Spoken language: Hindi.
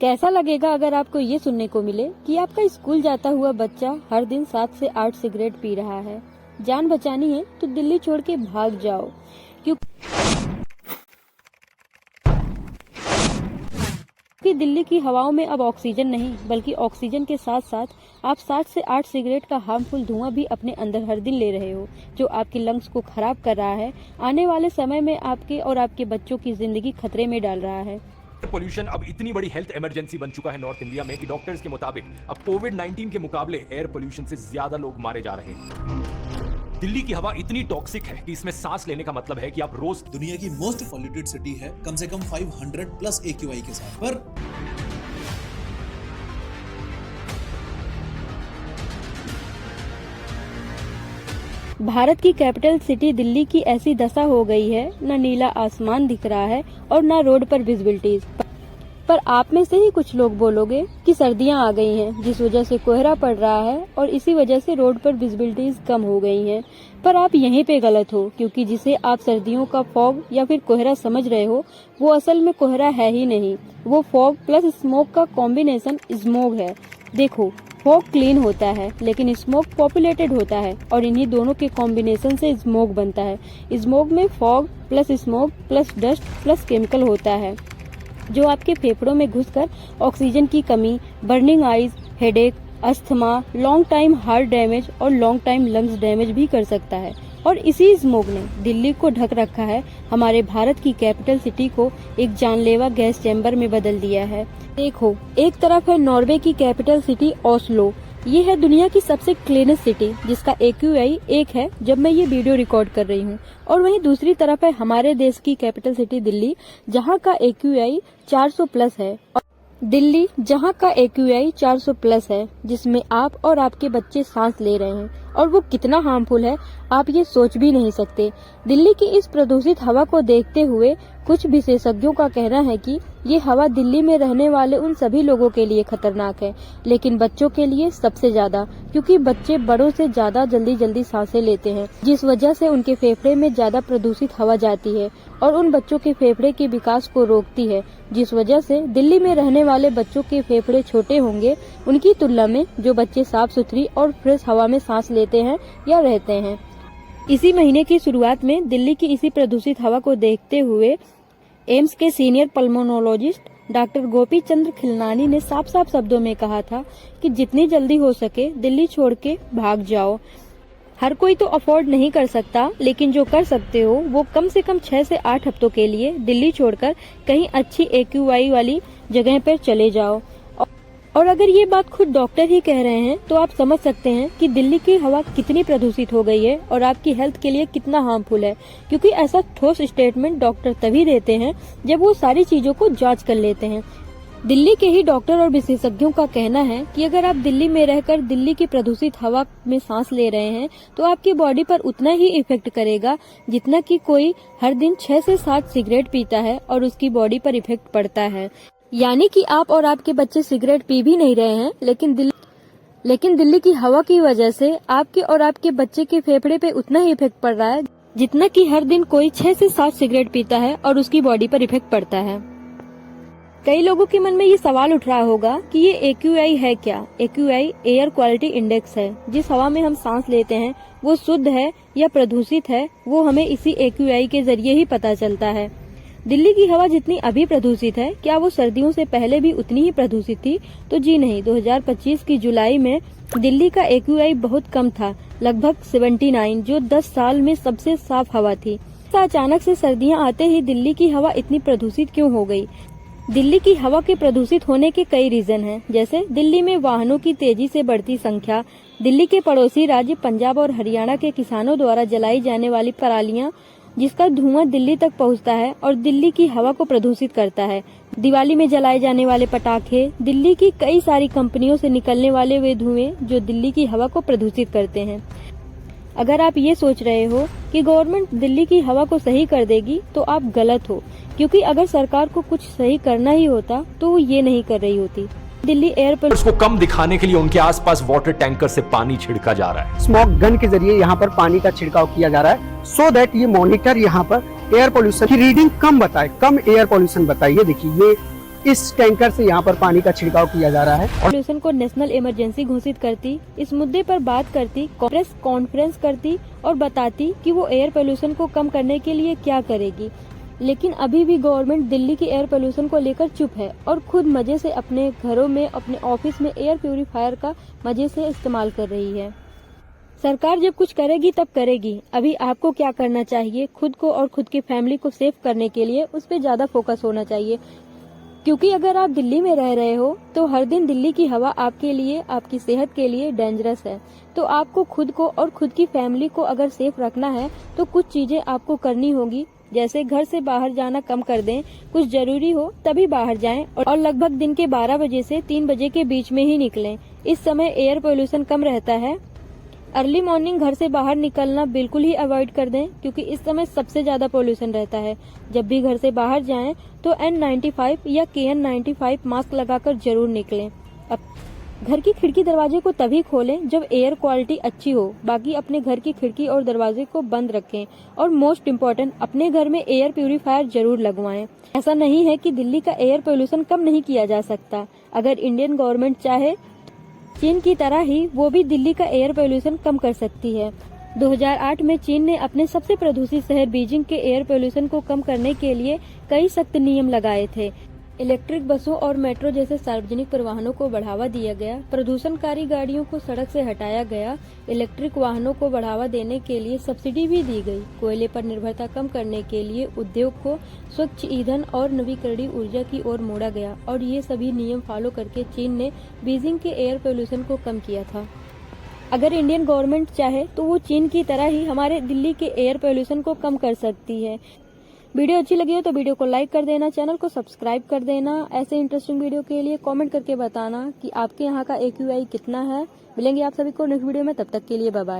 कैसा लगेगा अगर आपको ये सुनने को मिले कि आपका स्कूल जाता हुआ बच्चा हर दिन 7 से 8 सिगरेट पी रहा है। जान बचानी है तो दिल्ली छोड़ के भाग जाओ, क्योंकि दिल्ली की हवाओं में अब ऑक्सीजन नहीं बल्कि ऑक्सीजन के साथ साथ आप 7 से 8 सिगरेट का हार्मफुल धुआं भी अपने अंदर हर दिन ले रहे हो, जो आपके लंग्स को खराब कर रहा है। आने वाले समय में आपके और आपके बच्चों की जिंदगी खतरे में डाल रहा है। पोल्यूशन अब इतनी बड़ी हेल्थ इमरजेंसी बन चुका है नॉर्थ इंडिया में कि डॉक्टर्स के मुताबिक अब कोविड-19 के मुकाबले एयर पोल्यूशन से ज्यादा लोग मारे जा रहे हैं। दिल्ली की हवा इतनी टॉक्सिक है कि इसमें सांस लेने का मतलब है कि आप रोज दुनिया की मोस्ट पॉल्यूटेड सिटी है, कम से कम 500 प्लस AQI के साथ। पर भारत की कैपिटल सिटी दिल्ली की ऐसी दशा हो गई है, न नीला आसमान दिख रहा है और न रोड पर विजिबिलिटीज। पर आप में से ही कुछ लोग बोलोगे कि सर्दियां आ गई हैं, जिस वजह से कोहरा पड़ रहा है और इसी वजह से रोड पर विजिबिलिटीज कम हो गई हैं। पर आप यहीं पे गलत हो, क्योंकि जिसे आप सर्दियों का फॉग या फिर कोहरा समझ रहे हो वो असल में कोहरा है ही नहीं, वो फॉग प्लस स्मोक का कॉम्बिनेशन स्मोग है। देखो, फॉग क्लीन होता है लेकिन स्मोक पॉपुलेटेड होता है और इन्हीं दोनों के कॉम्बिनेशन से स्मोक बनता है। स्मोक में fog plus smoke plus dust plus chemical होता है, जो आपके फेफड़ों में घुसकर ऑक्सीजन की कमी, burning eyes, headache, asthma, long time heart damage और लॉन्ग टाइम लंग्स डैमेज भी कर सकता है। और इसी स्मोक ने दिल्ली को ढक रखा है, हमारे भारत की कैपिटल सिटी को एक जानलेवा गैस चैम्बर में बदल दिया है। देखो, एक तरफ है नॉर्वे की कैपिटल सिटी ओस्लो, ये है दुनिया की सबसे क्लीनेस्ट सिटी जिसका AQI 1 है जब मैं ये वीडियो रिकॉर्ड कर रही हूँ। और वहीं दूसरी तरफ है हमारे देश की कैपिटल सिटी दिल्ली, जहाँ का AQI 400 प्लस है। दिल्ली जहाँ का AQI 400 प्लस है, जिसमें आप और आपके बच्चे सांस ले रहे हैं, और वो कितना हार्मफुल है आप ये सोच भी नहीं सकते। दिल्ली की इस प्रदूषित हवा को देखते हुए कुछ विशेषज्ञों का कहना है कि ये हवा दिल्ली में रहने वाले उन सभी लोगों के लिए खतरनाक है, लेकिन बच्चों के लिए सबसे ज्यादा, क्योंकि बच्चे बड़ों से ज्यादा जल्दी सांसें लेते हैं, जिस वजह से उनके फेफड़े में ज्यादा प्रदूषित हवा जाती है और उन बच्चों के फेफड़े के विकास को रोकती है, जिस वजह से दिल्ली में रहने वाले बच्चों के फेफड़े छोटे होंगे उनकी तुलना में जो बच्चे साफ सुथरी और फ्रेश हवा में सांस लेते हैं या रहते हैं। इसी महीने की शुरुआत में दिल्ली की इसी प्रदूषित हवा को देखते हुए एम्स के सीनियर पल्मोनोलॉजिस्ट डॉक्टर गोपी चंद्र खिलनानी ने साफ साफ शब्दों में कहा था कि जितनी जल्दी हो सके दिल्ली छोड़ के भाग जाओ। हर कोई तो अफोर्ड नहीं कर सकता, लेकिन जो कर सकते हो वो कम से कम 6 से 8 हफ्तों के लिए दिल्ली छोड़कर कहीं अच्छी AQI वाली जगह पर चले जाओ। और अगर ये बात खुद डॉक्टर ही कह रहे हैं तो आप समझ सकते हैं कि दिल्ली की हवा कितनी प्रदूषित हो गई है और आपकी हेल्थ के लिए कितना हार्मफुल है, क्योंकि ऐसा ठोस स्टेटमेंट डॉक्टर तभी देते हैं जब वो सारी चीजों को जांच कर लेते हैं। दिल्ली के ही डॉक्टर और विशेषज्ञों का कहना है कि अगर आप दिल्ली में रहकर दिल्ली की प्रदूषित हवा में सांस ले रहे हैं तो आपकी बॉडी पर उतना ही इफेक्ट करेगा जितना कि कोई हर दिन 6 से 7 सिगरेट पीता है और उसकी बॉडी पर इफेक्ट पड़ता है। यानी कि आप और आपके बच्चे सिगरेट पी भी नहीं रहे हैं, लेकिन दिल्ली की हवा की वजह से आपके और आपके बच्चे के फेफड़े पे उतना ही इफेक्ट पड़ रहा है जितना कि हर दिन कोई 6 से 7 सिगरेट पीता है और उसकी बॉडी पर इफेक्ट पड़ता है। कई लोगों के मन में ये सवाल उठ रहा होगा कि ये AQI है क्या? AQI एयर क्वालिटी इंडेक्स है। जिस हवा में हम सांस लेते हैं वो शुद्ध है या प्रदूषित है, वो हमें इसी AQI के जरिए ही पता चलता है। दिल्ली की हवा जितनी अभी प्रदूषित है, क्या वो सर्दियों से पहले भी उतनी ही प्रदूषित थी? तो जी नहीं। 2025 की जुलाई में दिल्ली का AQI बहुत कम था, लगभग 79, जो 10 साल में सबसे साफ हवा थी। अचानक से सर्दियां आते ही दिल्ली की हवा इतनी प्रदूषित क्यों हो गई? दिल्ली की हवा के प्रदूषित होने के कई रीजन हैं, जैसे दिल्ली में वाहनों की तेजी से बढ़ती संख्या, दिल्ली के पड़ोसी राज्य पंजाब और हरियाणा के किसानों द्वारा जलाई जाने वाली परालियां जिसका धुआं दिल्ली तक पहुंचता है और दिल्ली की हवा को प्रदूषित करता है, दिवाली में जलाए जाने वाले पटाखे, दिल्ली की कई सारी कंपनियों से निकलने वाले वे धुएं जो दिल्ली की हवा को प्रदूषित करते हैं। अगर आप ये सोच रहे हो कि गवर्नमेंट दिल्ली की हवा को सही कर देगी तो आप गलत हो, क्योंकि अगर सरकार को कुछ सही करना ही होता तो वो ये नहीं कर रही होती। दिल्ली एयर उसको कम दिखाने के लिए उनके आसपास वाटर टैंकर से पानी छिड़का जा रहा है, स्मॉग गन के जरिए यहाँ पर पानी का छिड़काव किया जा रहा है, सो दैट ये मॉनिटर यहाँ पर एयर पोल्यूशन की रीडिंग कम बताए, कम एयर पोल्यूशन बताए। ये देखिए, ये इस टैंकर से यहाँ पर पानी का छिड़काव किया जा रहा है। पोल्यूशन को नेशनल इमरजेंसी घोषित करती, इस मुद्दे पर बात करती, प्रेस कॉन्फ्रेंस करती और बताती कि वो एयर पोल्यूशन को कम करने के लिए क्या करेगी। लेकिन अभी भी गवर्नमेंट दिल्ली की एयर पोल्यूशन को लेकर चुप है और खुद मजे से अपने घरों में, अपने ऑफिस में एयर प्यूरिफायर का मजे से इस्तेमाल कर रही है। सरकार जब कुछ करेगी तब करेगी। अभी आपको क्या करना चाहिए, खुद को और खुद की फैमिली को सेफ करने के लिए उस पर ज्यादा फोकस होना चाहिए। क्योंकि अगर आप दिल्ली में रह रहे हो तो हर दिन दिल्ली की हवा आपके लिए, आपकी सेहत के लिए डेंजरस है। तो आपको खुद को और खुद की फैमिली को अगर सेफ रखना है तो कुछ चीजें आपको करनी होगी, जैसे घर से बाहर जाना कम कर दें, कुछ जरूरी हो तभी बाहर जाएं और लगभग दिन के 12 बजे से 3 बजे के बीच में ही निकलें। इस समय एयर पोल्यूशन कम रहता है। अर्ली मॉर्निंग घर से बाहर निकलना बिल्कुल ही अवॉइड कर दें, क्योंकि इस समय सबसे ज्यादा पोल्यूशन रहता है। जब भी घर से बाहर जाएं तो N95 या KN95 मास्क लगाकर जरूर निकलें। अब घर की खिड़की दरवाजे को तभी खोलें जब एयर क्वालिटी अच्छी हो। बाकी अपने घर की खिड़की और दरवाजे को बंद रखें और मोस्ट इम्पोर्टेंट, अपने घर में एयर प्यूरिफायर जरूर लगवाएं। ऐसा नहीं है कि दिल्ली का एयर पोल्यूशन कम नहीं किया जा सकता। अगर इंडियन गवर्नमेंट चाहे, चीन की तरह ही वो भी दिल्ली का एयर पोल्यूशन कम कर सकती है। 2008 में चीन ने अपने सबसे प्रदूषित शहर बीजिंग के एयर पोल्यूशन को कम करने के लिए कई सख्त नियम लगाए थे। इलेक्ट्रिक बसों और मेट्रो जैसे सार्वजनिक परिवहनों को बढ़ावा दिया गया, प्रदूषणकारी गाड़ियों को सड़क से हटाया गया, इलेक्ट्रिक वाहनों को बढ़ावा देने के लिए सब्सिडी भी दी गई, कोयले पर निर्भरता कम करने के लिए उद्योग को स्वच्छ ईंधन और नवीकरणीय ऊर्जा की ओर मोड़ा गया और ये सभी नियम फॉलो करके चीन ने बीजिंग के एयर पोल्यूशन को कम किया था। अगर इंडियन गवर्नमेंट चाहे तो वो चीन की तरह ही हमारे दिल्ली के एयर पोल्यूशन को कम कर सकती है। वीडियो अच्छी लगी हो तो वीडियो को लाइक कर देना, चैनल को सब्सक्राइब कर देना। ऐसे इंटरेस्टिंग वीडियो के लिए कमेंट करके बताना कि आपके यहाँ का AQI कितना है। मिलेंगे आप सभी को नेक्स्ट वीडियो में, तब तक के लिए बाय बाय।